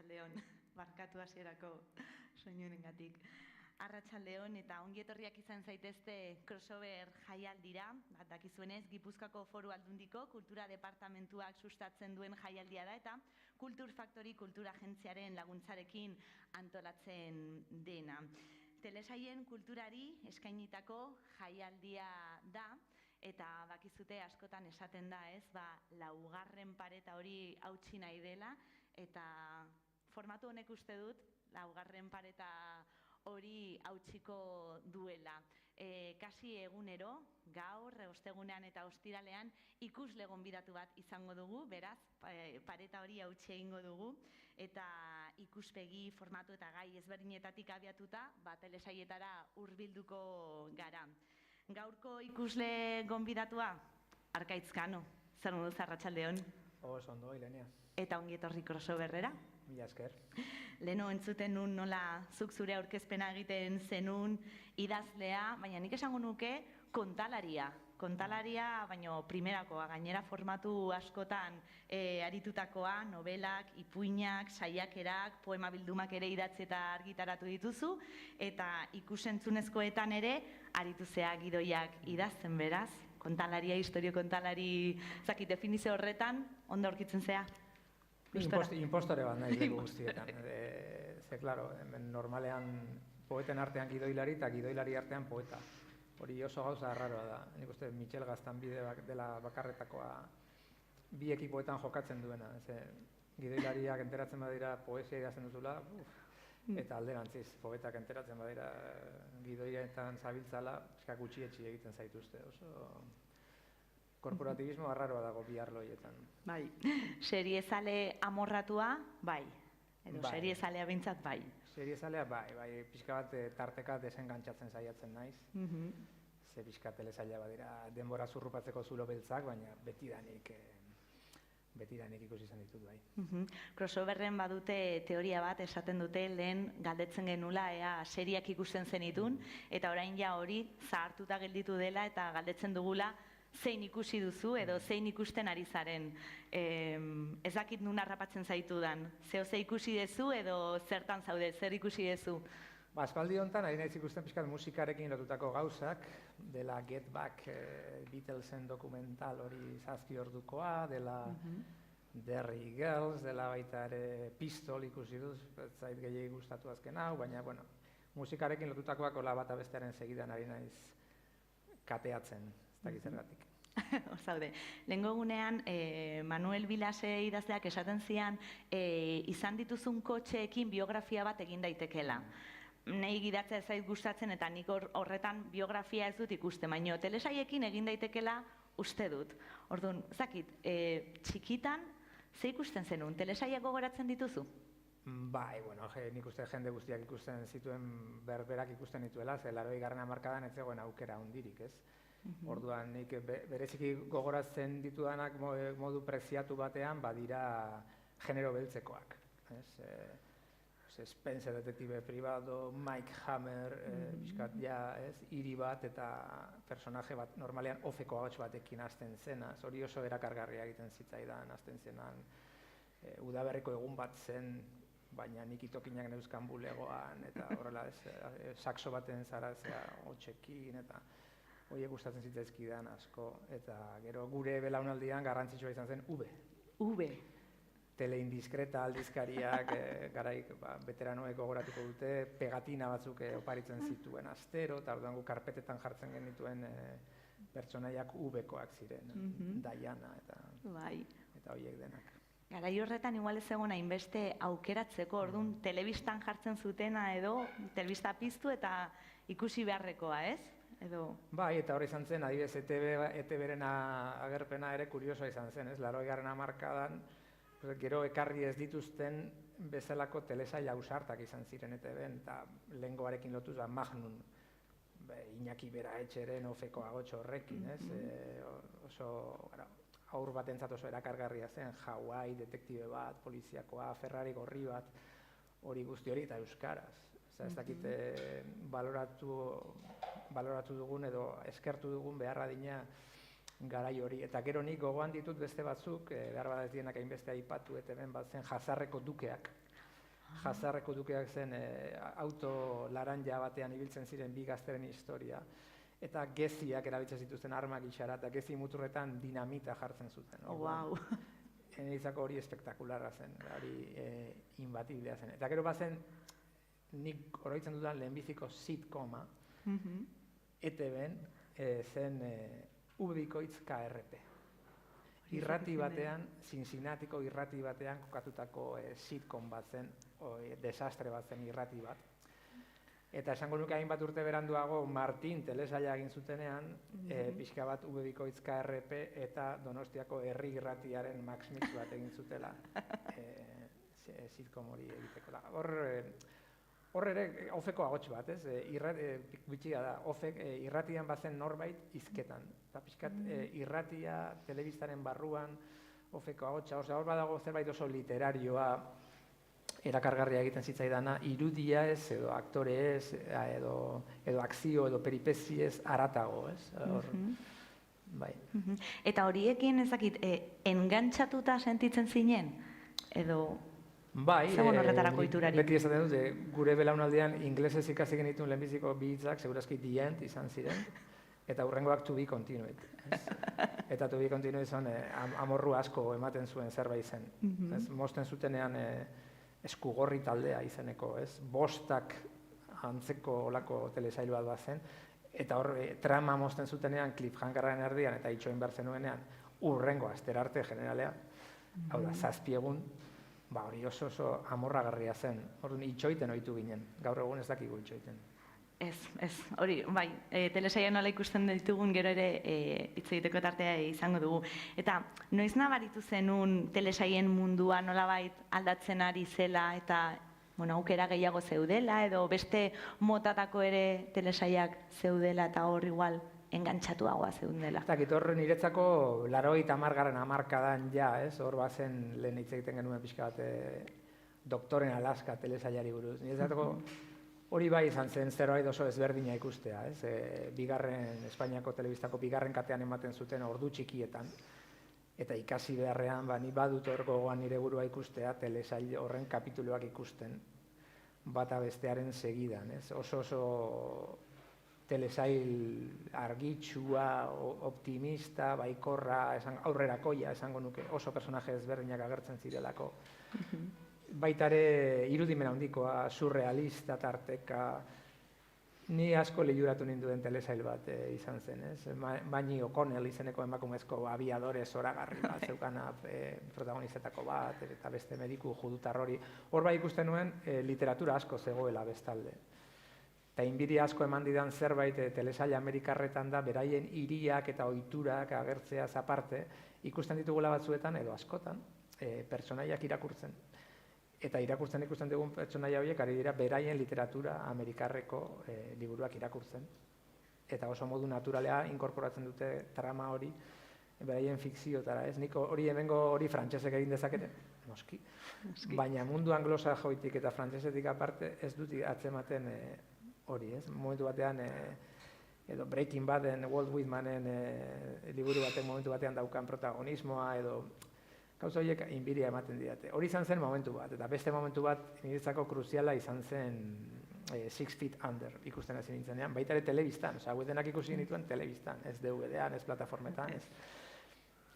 Arratsaldeon, barkatu hasierako soinurengatik. Arratsaldeon eta ongi etorriak izan zaitezte crossover jaialdira. Dakizuenez, Gipuzkoako Foru Aldundiko Kultura Departamentuak sustatzen duen jaialdia da eta Kultur Factory kultura agentziaren laguntzarekin antolatzen dena. Telesaien kulturari eskainitako jaialdia da eta bakizute askotan esaten da, ez, laugarren pareta hori hautsi nahi dela eta formatu honek uste dut laugarren pareta hori hautsiko duela. Kasi egunero, gaur, ostegunean eta ostiralean ikusle gonbidatu bat izango dugu, beraz, pareta hori hautsi egingo dugu, eta ikuspegi, formatu eta gai ezberdinetatik abiatuta, telesaietara hurbilduko gara. Gaurko ikusle gonbidatua, Arkaitz Kano, zer moduz Arratsaldeon? Oso ondo, Ilenia. Eta ongi etorri crossoverrera. Mila esker. Leno entzuten nun nola zuk zure aurkezpena egiten zenun idazlea, baina nik esango nuke kontalaria. Kontalaria, baino primerakoa, gainera formatu askotan aritutakoa, novelak, ipuinak, saiakerak, poema bildumak ere idatzi eta argitaratu dituzu, eta ikusentzunezkoetan ere arituzea gidoiak idazten, beraz. Kontalaria, historio kontalari, zakit, definizio horretan, ondo aurkitzen zea? Impostore bat nahi dugu guztietan. Ze, klaro, normalean poeten artean gidoilari eta gidoilari artean poeta. Hori oso gauza arraroa da. Nik uste Michel Gaztanbide dela bakarretakoa bi ekipoetan jokatzen duena. Gidoilariak enteratzen badira poesia idazten duzula, eta alderantziz, poetak enteratzen badira gidoietan zabiltzala, gutxietxi egiten zaituzte. Oso korporatibismo arraroa dago bi arloietan. Bai, seriezale amorratua, bai. Edo seriezalea bintzat, bai. Seriezalea, bai. Pixka bat tarteka desengantzatzen saiatzen naiz. Ze pixka telesaila badira denbora zurrupatzeko zulo beltzak, baina betidanik ikusi izan ditut, bai. Crossoverren badute teoria bat, esaten dute lehen galdetzen genula ea seriak ikusten zenitun, eta orain ja hori zahartuta gelditu dela eta galdetzen dugula zein ikusi duzu edo zein ikusten ari zaren. Ez dakit nun harrapatzen zaitudan. Zeo ze ikusi duzu edo zertan zaude, zer ikusi duzu? Aspaldi honetan, ari naiz ikusten pixkat musikarekin lotutako gauzak, dela Get Back Beatlesen dokumental hori 7 ordukoa, dela Derry Girls, dela baita ere Pistol ikusi duz, zait gehiagi gustatu azken hau, baina, bueno, musikarekin lotutakoak hola bata bestearen segidan ari naiz kateatzen, ez dakit zergatik. Zaude, lehengo egunean Manuel Vilase idazleak esaten zian izan dituzun kotxeekin biografia bat egin daitekela. Nahi gidatzea ez zait gustatzen eta nik horretan biografia ez dut ikusten, baina telesaiekin egin daitekela uste dut. Orduan, zakit, txikitan, ze ikusten zenun, telesaiak gogoratzen dituzu? Bai, bueno, nik uste jende guztiak ikusten zituen berberak ikusten dituela, ze 80. hamarkadan ez zegoen aukera hundirik, ez? Orduan, nik bereziki gogoratzen ditudanak modu preziatu batean badira genero beltzekoak, ez? Spencer detektibe privado, Mike Hammer, bizkat ja, ez, hiri bat eta personaje bat, normalean ofeko ahots batekin hasten zena, hori oso erakargarria egiten zitzaidan hasten zenan, udaberriko egun bat zen, baina nik itokinak neuzkan bulegoan, eta horrela, saxo baten zarazea hotxekin, eta horiek gustatzen zitzaizkidan asko, eta gero gure belaunaldian garrantzitsua izan zen V. Teleindiskreta aldizkariak, garaik veteranoek gogoratuko dute, pegatina batzuk oparitzen zituen astero, eta orduan gu karpetetan jartzen genituen pertsonaiak V-koak ziren, Diana eta horiek denak. Garai horretan igual ez egon hainbeste aukeratzeko, orduan telebistan jartzen zutena edo, telebista piztu eta ikusi beharrekoa, ez? Bai, eta hori izan zen, adibidez, ETB-ren agerpena ere kuriosoa izan zen, ez? 80. hamarkadan, gero ekarri ez dituzten bezalako telesail ausartak izan ziren ETB-en, eta lehengoarekin lotuz Magnum, Iñaki Beraetxeren ofeko agotxo horrekin, ez? Oso aur batentzat oso erakargarria zen, Hawaii, detektibe bat, poliziakoa, Ferrari gorri bat, hori guzti hori eta euskaraz. Ez dakit baloratu dugun edo eskertu dugun beharra dina garai hori. Eta gero nik gogoan ditut beste batzuk, behar bada ez dienak hainbeste aipatu, eta hemen bat zen Jazarreko dukeak. Jazarreko dukeak zen auto laranja batean ibiltzen ziren bi gazteren historia, eta geziak erabiltzen zituzten arma gixara, eta gezi muturretan dinamita jartzen zuten. Wow. Niretzako hori espektakularra zen, hori imbatiblea zen. Eta gero bazen, nik oroitzen dudan lehenbiziko sitcoma, ETV-en zen V-bikoitz KRP. Irrati batean, Cincinnatiko irrati batean kokatutako sitcom bat zen, desastre bat zen irrati bat. Eta esango nuke hainbat urte beranduago Martin telesaila egin zutenean, pixka bat V-bikoitz KRP eta Donostiako herri irratiaren Max Mix bat egin zutela sitcom hori egiteko. Hor ere ofeko ahots bat, ez? Bitxiga da, ofek irratian bazen norbait hizketan. Eta pixkat irratia, telebistaren barruan, ofeko ahotsa, hor badago zerbait oso literarioa, erakargarria egiten zitzaidana, irudia ez, edo aktore ez, edo akzio, edo peripeziez aratago, ez? Bai. Eta horiekin ezakit, engantxatuta sentitzen zinen? Edo... Bai, horretarako iturarik. Beti esaten dut, gure belaunaldian inglesez ikasi genituen lehenbiziko bi hitzak, segurazki the end izan ziren, eta hurrengoak to be continued. Eta to be continued izan amorru asko ematen zuen zerbait zen. Mosten zutenean eskugorri taldea izeneko, ez? Bostak antzeko olako telesail bat bazen, eta hor trama mosten zutenean cliffhangerraren erdian eta itxoin behar zenuenean hurrengo astera arte generalea, hau da, 7 egun, hori oso amorragarria zen. Orduan itxoiten ohitu ginen. Gaur egun ez dakigu itxoiten. Ez, hori, bai, telesaia nola ikusten ditugun gero ere hitz egiteko tartea izango dugu. Eta noiz nabaritu zenun telesaien mundua nolabait aldatzen ari zela eta aukera gehiago zeudela edo beste motatako ere telesaiak zeudela eta hor igual engantxatuagoa zeundela. Eta hor niretzako 80. hamarkadan ja, ez? Hor bazen lehen hitz egiten genuen pixka bat Doktoren Alaska telesailari buruz. Niretzako hori bai izan zen zerbait oso ezberdina ikustea, ez? Espainiako telebistako bigarren katean ematen zuten ordu txikietan. Eta ikasi beharrean, ni badut hor gogoan nire burua ikustea telesail horren kapituluak ikusten. Bata bestearen segidan, ez? Oso telesail argitsua, optimista, baikorra, aurrerakoia esango nuke, oso personaje ezberdinak agertzen zirelako. Baitare irudimen handikoa, surrealista tarteka, ni asko lehiuratu ninduen telesail bat izan zen, ez? Baini O'Connell izeneko emakumezko abiadore zoragarri bat, zeukana protagonistetako bat, eta beste mediku judutar hori. Hor bai ikusten nuen literatura asko zegoela bestalde. Eta inbiri asko eman didan zerbait telesail amerikarretan da, beraien hiriak eta ohiturak agertzeaz aparte, ikusten ditugula batzuetan edo askotan, pertsonaiak irakurtzen. Eta irakurtzen ikusten dugun pertsonaia horiek ari dira beraien literatura amerikarreko liburuak irakurtzen. Eta oso modu naturalea inkorporatzen dute trama hori beraien fikziotara, ez? Nik hori hemengo hori frantsesek egin dezakete, noski. Baina mundu anglosajoitik eta frantsesetik aparte ez dut atzematen hori, ez? Momentu batean, edo Breaking Baden, Walt Whitmanen liburu batek momentu batean daukan protagonismoa, edo gauza horiek inbiria ematen didate. Hori izan zen momentu bat, eta beste momentu bat niretzako kruziala izan zen 6 Feet Under ikusten hasi nintzenean, baita ere telebistan, hauek denak ikusi nituen telebistan, ez DVD-an, ez plataformetan, ez.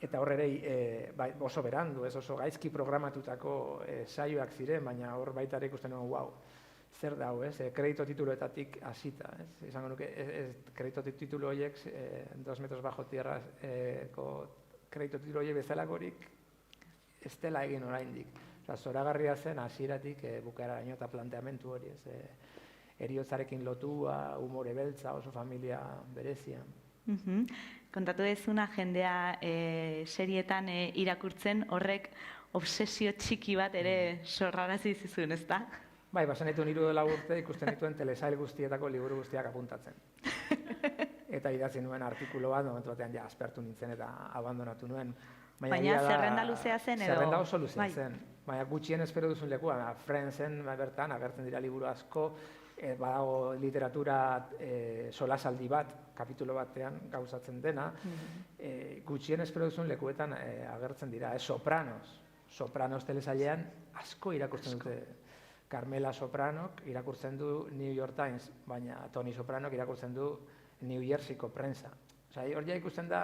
Eta hor ere oso berandu, ez oso gaizki programatutako saioak ziren, baina hor baita ere ikusten nuen, wow, zer da hau, ez? Kredito tituloetatik hasita, ez? Izango nuke, kredito titulo horiek, 2 metros bajo tierra, kredito titulo horiek bezalakorik, ez dela egin oraindik. Zoragarria zen, hasieratik bukaeraino eta planteamentu hori, ez? Heriotzarekin lotua, umore beltza, oso familia berezia. Kontatu dezuna jendea serietan irakurtzen horrek obsesio txiki bat ere sorrarazi zizun, ezta? Bai, bazen ditu 3 urte ikusten dituen telesail guztietako liburu guztiak apuntatzen. Eta idatzi nuen artikulu bat, momentu batean ja aspertu nintzen eta abandonatu nuen. Baina zerrenda luzea zen edo? Zerrenda oso luzea zen. Baina gutxien espero duzun lekua, Friendsen bertan agertzen dira liburu asko, badago literatura solasaldi bat, kapitulo batean gauzatzen dena, gutxien espero duzun lekuetan agertzen dira, Sopranos telesailean asko irakurtzen dute Carmela Sopranok irakurtzen du New York Times, baina Tony Sopranok irakurtzen du New Jerseyko prensa. Osea, hor ja ikusten da,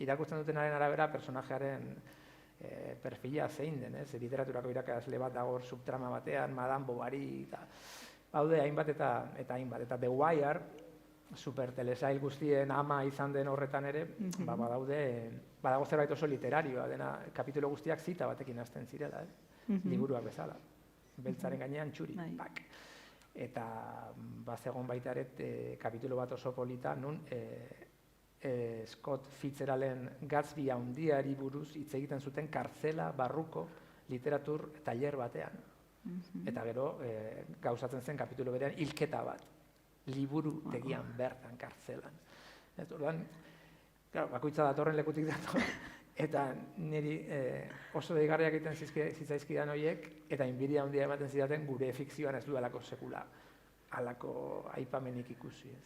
irakurtzen dutenaren arabera personajearen perfila zein den, ez? Literaturako irakasle bat dago subtrama batean, Madame Bovary, eta haude hainbat eta hainbat. Eta The Wire, super telesail guztien ama izan den horretan ere, badago zerbait oso literarioa, dena kapitulo guztiak zita batekin hasten zirela, liburuak bezala. Beltzaren gainean txuri, bak. Eta bazegon baita ere kapitulo bat oso polita, nun Scott Fitzgeralden Gatsby handiari buruz hitz egiten zuten kartzela barruko literatur tailer batean. Eta gero gauzatzen zen kapitulo berean hilketa bat, liburu tegian bertan kartzelan. Orduan, bakoitza datorren lekutik dator. Eta niri oso deigarriak egiten zitzaizkidan horiek, eta inbidia handia ematen zidaten gure fikzioan ez duelako sekula halako aipamenik ikusi ez.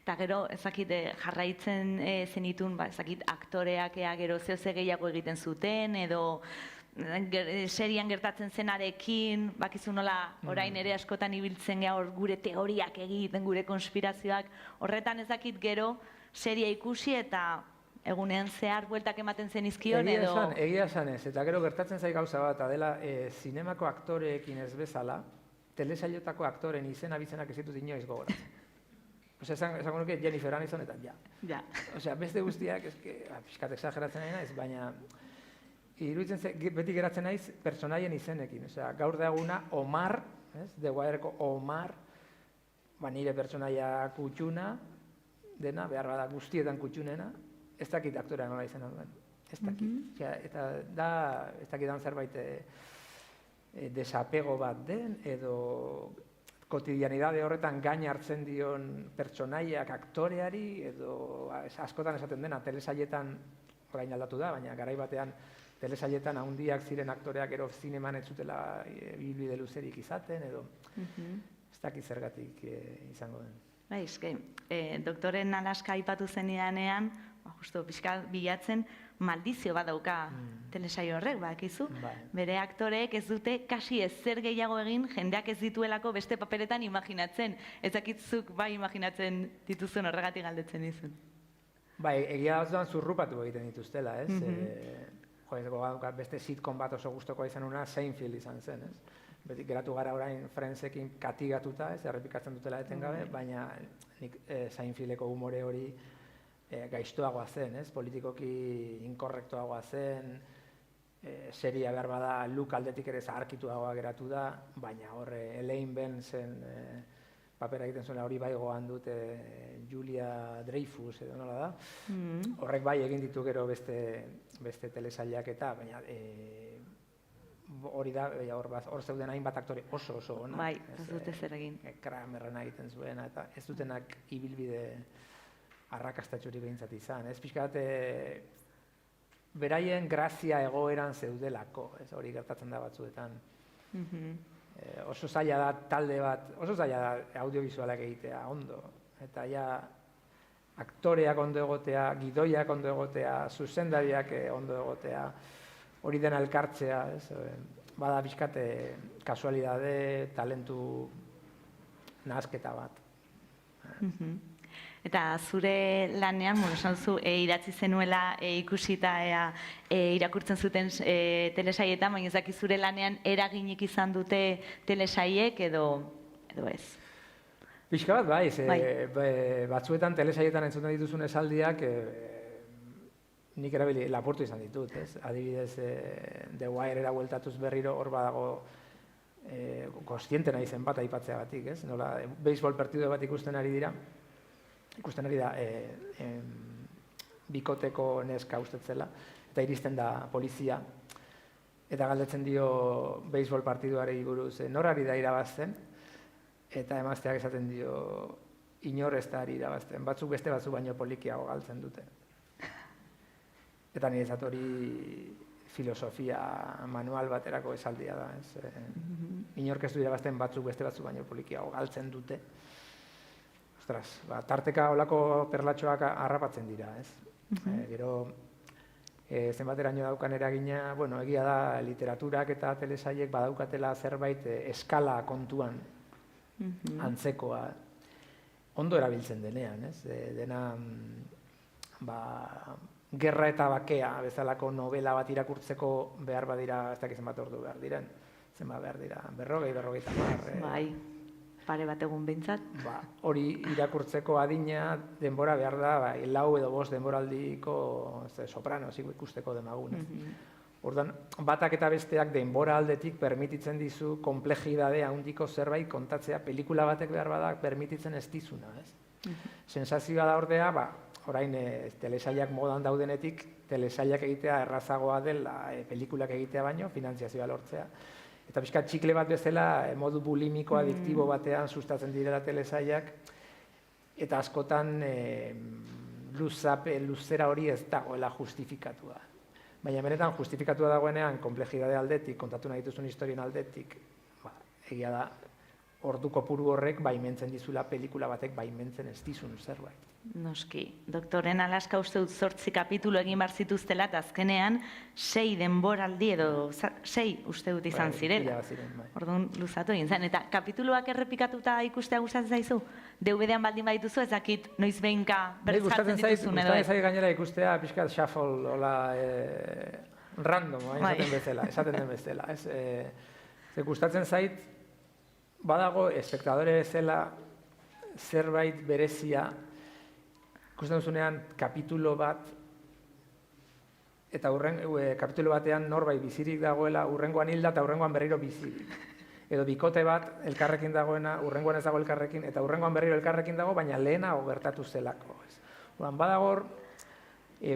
Eta gero, ezakit jarraitzen zenitun, ezakit aktoreak gero zehose gehiago egiten zuten, edo serian gertatzen zenarekin, bakizu nola orain ere askotan ibiltzen gaur gure teoriak egiten, gure konspirazioak, horretan ezakit gero seria ikusi eta egunean zehar bueltak ematen zen izkion edo... Egia esan ez, eta gero gertatzen zai gauza bat, adela, zinemako aktoreekin ez bezala, telesailotako aktoren izena bizenak ez ditut inoiz gogoratzen. Osea, esango nuke Jennifer Aniston eta ja. Osea, beste guztiak, pixkat exageratzen nahi naiz, baina iruditzen beti geratzen naiz personaien izenekin. Osea, gaur daguna Omar, The Wireko Omar, nire personaia kutxuna, dena, behar bada guztietan kutxunena, ez dakit aktorea nola izena duen, ez dakit. Eta da, ez dakit dan zerbait desapego bat den, edo kotidianidade horretan gain hartzen dion pertsonaiak aktoreari, edo askotan esaten dena, telesailetan, orain aldatu da, baina garai batean telesailetan handiak ziren aktoreak ero zineman ez zutela ibilbide luzerik izaten, edo ez dakit zergatik izango den. Bai, eske, doktoren Alaska aipatu zenidanean, justo pixka bilatzen, maldizio bat dauka telesaio horrek, bakizu. Bere aktoreek ez dute kasi ezer gehiago egin jendeak ez dituelako beste paperetan imaginatzen. Ez dakitzuk bai imaginatzen dituzun horregatik galdetzen dizun. Bai, egia batzuan zurrupatu egiten dituztela, ez? Beste sitcom bat oso gustokoa izan una, Seinfeld izan zen, ez? Beti geratu gara orain Friendsekin katigatuta, ez? Errepikatzen dutela etengabe, baina nik Seinfeldeko humore hori gaiztoagoa zen, ez? Politikoki inkorrektoagoa zen, seria behar bada Luke aldetik ere zaharkituagoa geratu da, baina horre Elaine Benson papera egiten zuela hori bai goan dut Julia Dreyfus edo nola da. Horrek bai egin ditu gero beste telesailak eta, baina hori da, hor zeuden hainbat aktore oso ona. Bai, ez dute zer egin. Kramerrena egiten zuena, eta ez dutenak ibilbide arrakastatxuri behintzat izan. Ez pixkat, beraien grazia egoeran zeudelako, ez hori gertatzen da batzuetan. Oso zaila da talde bat, oso zaila da audiovisualak egitea, ondo. Eta ja, aktoreak ondo egotea, gidoiak ondo egotea, zuzendariak ondo egotea, hori dena elkartzea, bada pixkat kasualidade, talentu nahasketa bat. Eta zure lanean, esan zu, idatzi zenuela ikusita irakurtzen zuten telesaietan, baina ezaki zure lanean eraginik izan dute telesaiek edo ez? Pixka bat, bai, batzuetan telesaietan entzuten dituzun esaldiak nik erabili lapurtu izan ditut, ez? Adibidez, The Wirera bueltatuz berriro hor badago kontziente nahi zen bat aipatzea batik, ez? Nola, beisbol partidu bat ikusten ari da, bikoteko neska ustetzela, eta iristen da polizia, eta galdetzen dio beisbol partiduari buruz, norari da irabazten, eta emazteak esaten dio inor ez da irabazten, batzuk beste batzuk baino polikiago galtzen dute. Eta nire ez hori filosofia manual baterako esaldia da, ez? Inork ez du irabazten batzuk beste batzuk baino polikiago galtzen dute. Ostras, tarteka olako perlatxoak harrapatzen dira, ez? Gero, zenbateraino daukan eragina, bueno, egia da literaturak eta telesailek badaukatela zerbait eskala kontuan antzekoa ondo erabiltzen denean, ez? Dena gerra eta bakea bezalako novela bat irakurtzeko behar badira, ez dakit zenbat ordu behar diren, zenbat behar dira, 40-50. Bai, pare bat egun behintzat. Hori irakurtzeko adina denbora behar da, 4 edo 5 denboraldiko sopranos ikusteko demagun. Orduan, batak eta besteak denbora aldetik permititzen dizu konplejidade handiko zerbait kontatzea, pelikula batek behar badak permititzen ez dizuna, ez? Sensazioa da ordea, orain telesailak modan daudenetik, telesailak egitea errazagoa dela pelikulak egitea baino, finantziazioa lortzea. Eta pixka txikle bat bezala, modu bulimiko, adiktibo batean sustatzen direla telesailak, eta askotan luzera hori ez dagoela justifikatua. Baina benetan justifikatua dagoenean, konplejidade aldetik, kontatu nahi dituzun historien aldetik, egia da, ordu kopuru horrek baimentzen dizula pelikula batek baimentzen ez dizun zerbait. Noski, doktoren Alaska uste dut 8 kapitulu egin bar zituztela, eta azkenean 6 denboraldi edo 6 uste dut izan zirela. Orduan luzatu egin zen. Eta kapituluak errepikatuta ikustea gustatzen zaizu? DVD-an baldin badituzu, ez dakit noiz behinka berriz jartzen dituzun edo ez? Gustatzen zait gainera ikustea pixkat shuffle, random, esaten den bezala. Gustatzen zait, badago espektadore bezala zerbait berezia, ikusten duzunean kapitulo bat, eta kapitulo batean norbait bizirik dagoela, urrengoan hilda eta urrengoan berriro bizirik. Edo bikote bat elkarrekin dagoena, urrengoan ez dago elkarrekin, eta urrengoan berriro elkarrekin dago, baina lehenago gertatu zelako. Badagor,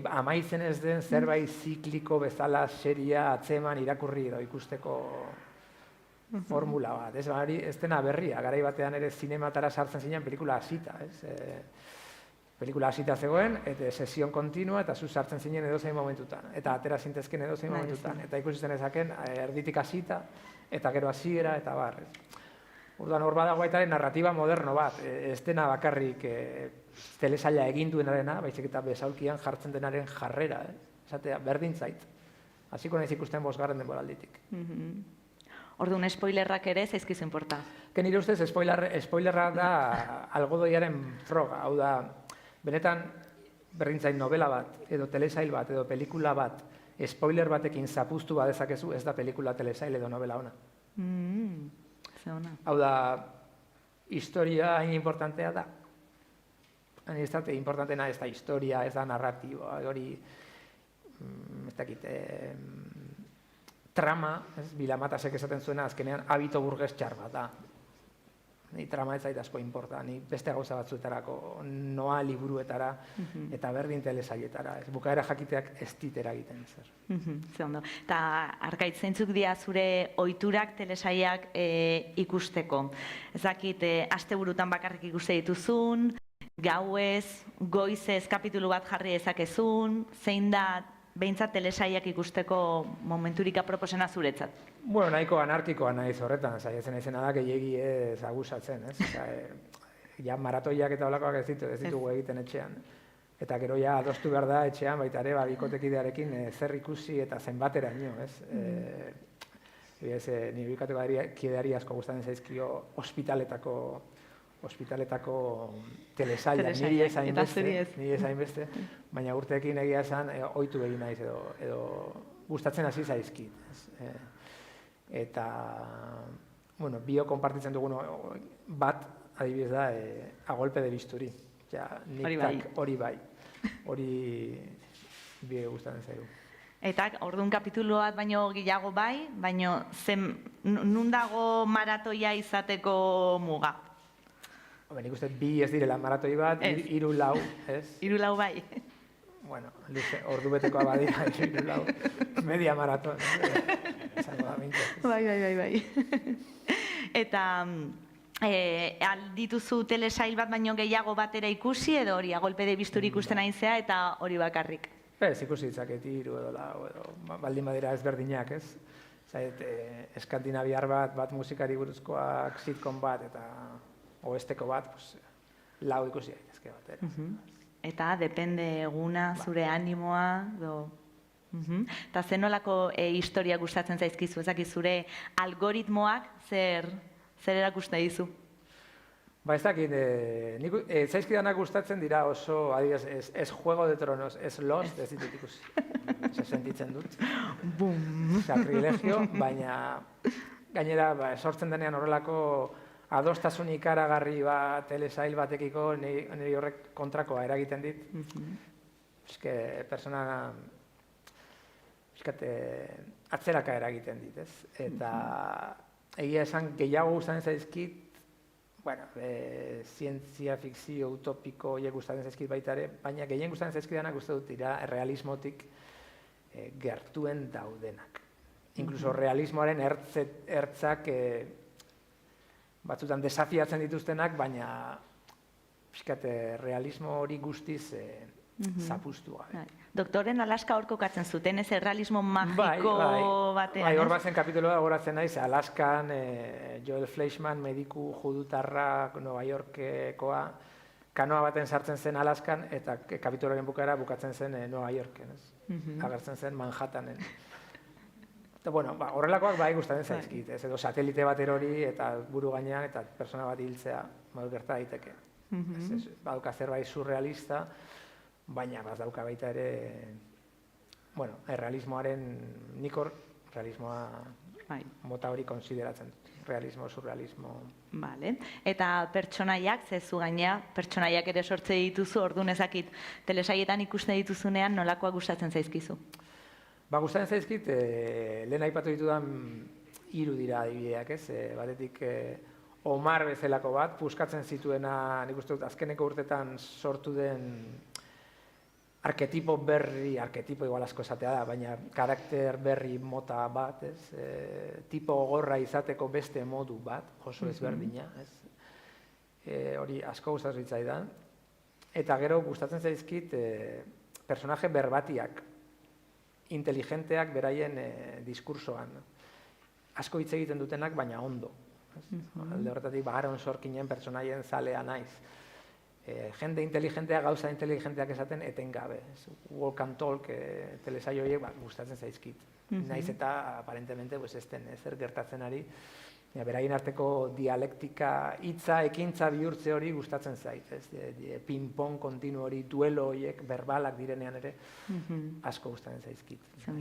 amaitzen ez den zerbait zikliko bezala seria atzeman irakurri edo ikusteko formula bat. Ez dena berria, garai batean ere zinematara sartzen zinen pelikula hasita. Pelikula hasita zegoen, eta sesion kontinua, eta zu sartzen zinen edozein momentutan. Eta atera zintezken edozein momentutan. Eta ikusi zenezaken, erditik hasita, eta gero hasiera, eta bar. Orduan, hor badago baitaren narratiba moderno bat. Ez dena bakarrik telesaila egin duenarena, baizik eta besaulkian jartzen denaren jarrera. Esatea, berdin zait. Hasiko naiz ikusten 5. denboralditik. Orduan, spoilerrak ere zaizkizu inporta? Nire ustez, spoilerra da algodoiaren froga. Hau da, benetan, berdintzain novela bat, edo telesail bat, edo pelikula bat, spoiler batekin zapuztu badezakezu, ez da pelikula, telesail edo novela ona. Hau da, historia hain importantea da. Hain ez da importantena ez da historia, ez da narratiboa, hori, ez dakit, trama, Bilamatasek esaten zuena, azkenean habito burges txar bat da. Ni trama ez zait asko inporta, ni beste gauza batzuetarako, noa liburuetara eta berdin telesailetara. Bukaera jakiteak ez ditera egiten zer. Ze ondo. Eta Arkaitz, zeintzuk dira zure ohiturak telesaiak ikusteko? Ez dakit, asteburutan bakarrik ikuste dituzun, gauez, goizez kapitulu bat jarri ezakezun, zein da behintzat telesaiak ikusteko momenturik aproposena zuretzat? Bueno, nahiko anarkikoa naiz horretan, saiatzen naizena da gehiegi ez abusatzen, ez? Ja maratoiak eta holakoak ez ditugu egiten etxean. Eta gero ja adostu behar da etxean, baita ere, bikotekidearekin zer ikusi eta zenbateraino, ez? Nire bikotekideari asko gustatzen zaizkio ospitaletako telesaila, niri ez hainbeste, baina urteekin egia esan ohitu egin naiz edo gustatzen hasi zaizkit. Eta, bueno, bio konpartitzen dugun bat, adibidez da, A golpe de bisturi. Hori bai. Hori bio gustatzen zaigu. Eta orduan kapitulu bat baino gehiago bai, baino nun dago maratoia izateko muga? Nik uste 2 ez direla maratoi bat, 3-4, ez? 3-4 bai. Bueno, ordu betekoa badira, 3-4, media maraton. Bai. Eta aldituzu telesail bat baino gehiago batera ikusi, edo hori A golpe de bisturi ikusten aintzea, eta hori bakarrik? Ez, ikusi ditzaket 3 edo 4, edo baldin badira ezberdinak, ez? Eskandinaviar bat musikari buruzkoak, sitcom bat, eta oesteko bat, 4 ikusi daitezke batera. Eta depende eguna, zure animoa, Eta zenolako historia gustatzen zaizkizu, ezaki zure algoritmoak zer erakusten dizu? Ba, ez dakit, zaizkidanak gustatzen dira oso, adibidez, ez Juego de Tronos, ez Lost, ez ditut ikusi. Se sentitzen dut. Bum! Sacrilegio, baina gainera sortzen denean horrelako adostasun ikaragarri bat telesail batekiko niri horrek kontrakoa eragiten dit. Eske, persona atzeraka eragiten dit, ez? Eta egia esan gehiago gustatzen zaizkit, bueno, zientzia fikzio utopiko horiek gustatzen zaizkit baita ere, baina gehien gustatzen zaizkidanak uste dut dira realismotik gertuen daudenak. Inkluso realismoaren ertzak batzutan desafiatzen dituztenak, baina realismo hori guztiz zapustua. Doktoren Alaska hor kokatzen zuten, ez errealismo magiko batean, Bai, hor bazen kapituloa goratzen naiz, Alaskan Joel Fleischman, mediku judutarra Nova Yorkekoa, kanoa baten sartzen zen Alaskan, eta kapituloaren bukaera bukatzen zen Nova Yorken, agertzen zen Manhattanen. Eta, bueno, horrelakoak bai gustatzen zaizkit, ez edo satelite bat erori eta buru gainean eta persona bat hiltzea, gerta daiteke. Baduka zerbait surrealista, baina dauka baita ere, bueno, errealismoaren, nik hor realismoa mota hori konsideratzen dut. Realismo, surrealismo. Vale. Eta pertsonaiak, zezu gainea, pertsonaiak ere sortze dituzu, orduan ezakit, telesaietan ikusten dituzunean nolakoa gustatzen zaizkizu? Ba, gustatzen zaizkit, lehen aipatu ditudan 3 dira adibideak, ez? Batetik Omar bezalako bat, puskatzen zituena, nik uste dut, azkeneko urtetan sortu den arketipo berri, arketipo igual asko esatea da, baina karakter berri mota bat, ez? Tipo gogorra izateko beste modu bat, oso ezberdina, ez? Hori asko gustatzen zitzaidan. Eta gero gustatzen zaizkit personaje berbatiak, inteligenteak beraien diskursoan. Asko hitz egiten dutenak, baina ondo. Alde horretatik, Aaron Sorkinen pertsonaien zalea naiz. Jende inteligentea, gauza inteligenteak esaten etengabe. Walk and talk telesaio horiek gustatzen zaizkit. Naiz eta, aparentemente, ez den ezer gertatzen ari. Beraien arteko dialektika, hitza, ekintza bihurtze hori gustatzen zait. Ping-pong kontinu hori, duelo horiek, berbalak direnean ere, asko gustatzen zaizkit.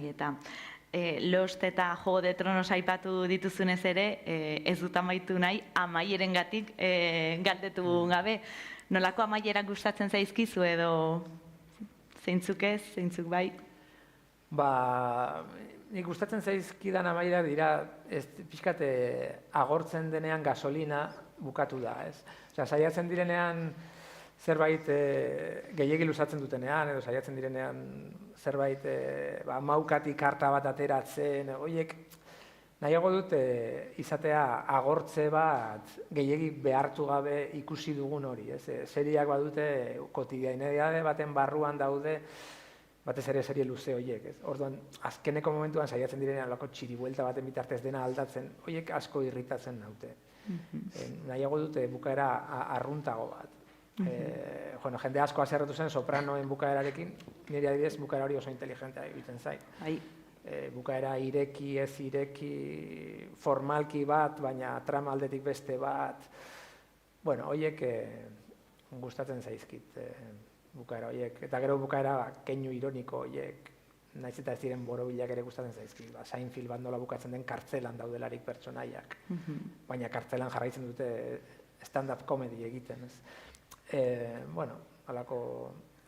Eta Lost eta Juego de Tronos aipatu dituzunez ere, ez dut amaitu nahi, amaierengatik galdetu gabe. Nolako amaierak gustatzen zaizkizu edo zeintzuk ez, zeintzuk bai? Ba, nik gustatzen zaizkidan amaierak dira, pixkat agortzen denean gasolina bukatu da, ez? Osea, saiatzen direnean zerbait gehiegi luzatzen dutenean, edo saiatzen direnean zerbait maukatik karta bat ateratzen, horiek nahiago dut izatea agortze bat gehiegi behartu gabe ikusi dugun hori, ez? Seriak badute kotidianidade baten barruan daude, batez ere serie luze horiek, ez? Orduan, azkeneko momentuan saiatzen direnean lako txiribuelta baten bitartez dena aldatzen, horiek asko irritatzen naute. Nahiago dute bukaera arruntago bat. Jende asko haserretu zen Sopranoen bukaerarekin, nire adibidez bukaera hori oso inteligentea egiten zait. Bukaera ireki, ez ireki, formalki bat, baina trama aldetik beste bat. Bueno, horiek gustatzen zaizkit bukaera horiek. Eta gero bukaera keinu ironiko horiek, naiz eta ez diren borobilak ere gustatzen zaizkit. Seinfeld bat nola bukatzen den kartzelan daudelarik pertsonaiak. Baina kartzelan jarraitzen dute stand-up comedy egiten, ez? Bueno, halako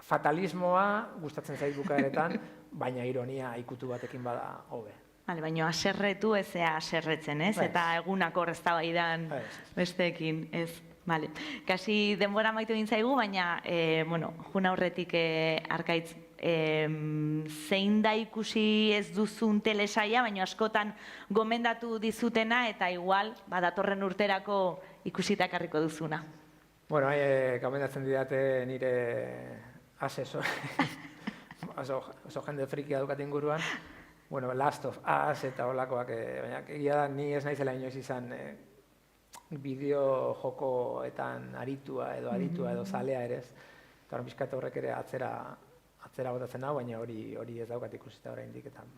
fatalismoa gustatzen zait bukaeretan, baina ironia ikutu batekin bada hobe. Baina aserretu ezea aserretzen, ez? Eta egunak hor eztabaidan besteekin, ez? Kasi denbora amaitu egin zaigu, baina, juna horretik Arkaitz, zein da ikusi ez duzun telesaia, baina askotan gomendatu dizutena, eta igual, datorren urterako ikusita ekarriko duzuna. Bueno, gomendatzen didate nire asesor, oso jende frikia dukat inguruan, Last of Us eta holakoak, baina egia da ni ez naizela inoiz izan bideo jokoetan aritua edo zalea ere ez, eta horren pixkat horrek ere atzera botatzen hau, baina hori ez daukat ikusita oraindik eta